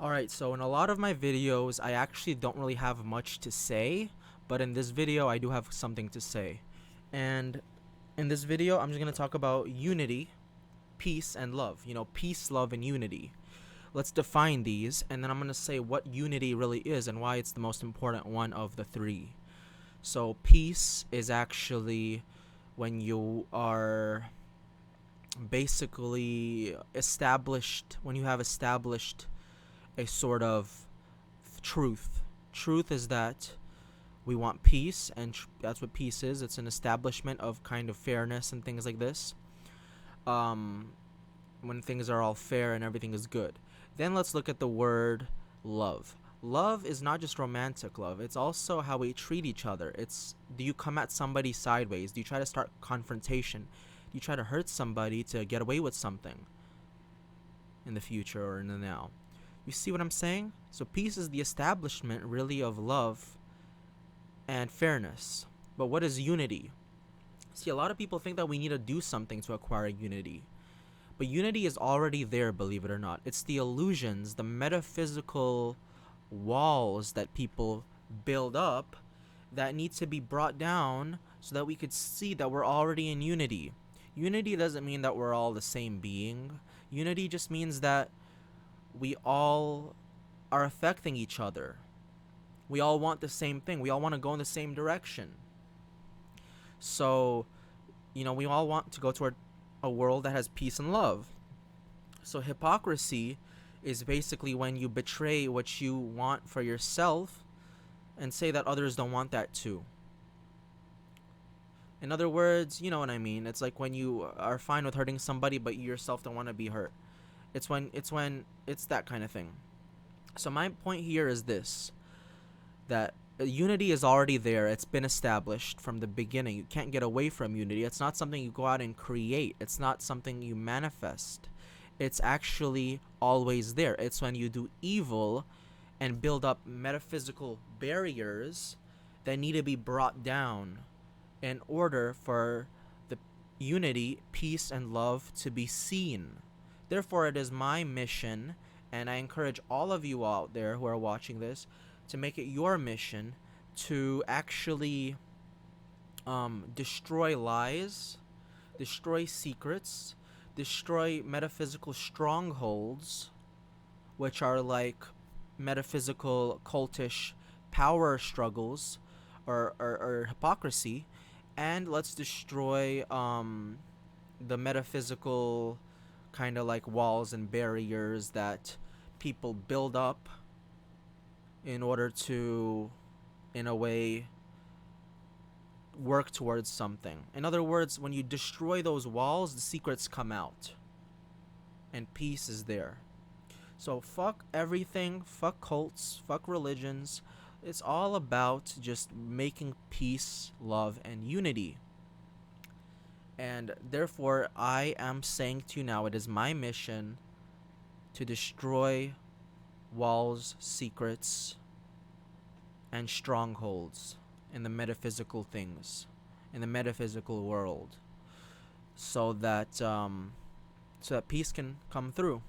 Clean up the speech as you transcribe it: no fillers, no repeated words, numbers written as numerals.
Alright, so in a lot of my videos, I actually don't really have much to say, but in this video, I do have something to say. And in this video, I'm just going to talk about unity, peace, and love. You know, peace, love, and unity. Let's define these, and then I'm going to say what unity really is and why it's the most important one of the three. So, peace is actually when you are basically established, when you have established a sort of truth. Truth is that we want peace, and that's what peace is. It's an establishment of kind of fairness and things like this. Um, when things are all fair and everything is good. Then let's look at the word love. Love is not just romantic love, it's also how we treat each other. It's, do you come at somebody sideways? Do you try to start confrontation? Do you try to hurt somebody to get away with something in the future or in the now? You see what I'm saying? So peace is the establishment, really, of love and fairness. But what is unity? See, a lot of people think that we need to do something to acquire unity. But unity is already there, believe it or not. It's the illusions, the metaphysical walls that people build up that need to be brought down so that we could see that we're already in unity. Unity doesn't mean that we're all the same being. Unity just means that we all are affecting each other. We all want the same thing. We all want to go in the same direction. So, we all want to go toward a world that has peace and love. So hypocrisy is basically when you betray what you want for yourself and say that others don't want that too. In other words, you know what I mean. It's like when you are fine with hurting somebody but you yourself don't want to be hurt. It's that kind of thing. So my point here is this, that unity is already there. It's been established from the beginning. You can't get away from unity. It's not something you go out and create. It's not something you manifest. It's actually always there. It's when you do evil and build up metaphysical barriers that need to be brought down in order for the unity, peace, and love to be seen. Therefore, it is my mission, and I encourage all of you out there who are watching this to make it your mission to actually destroy lies, destroy secrets, destroy metaphysical strongholds, which are like metaphysical cultish power struggles or hypocrisy, and let's destroy the metaphysical kind of like walls and barriers that people build up in order to, in a way, work towards something. In other words, when you destroy those walls, the secrets come out and peace is there. So fuck everything, fuck cults, fuck religions. It's all about just making peace, love, and unity. And therefore, I am saying to you now, it is my mission to destroy walls, secrets, and strongholds in the metaphysical things, in the metaphysical world, so that peace can come through.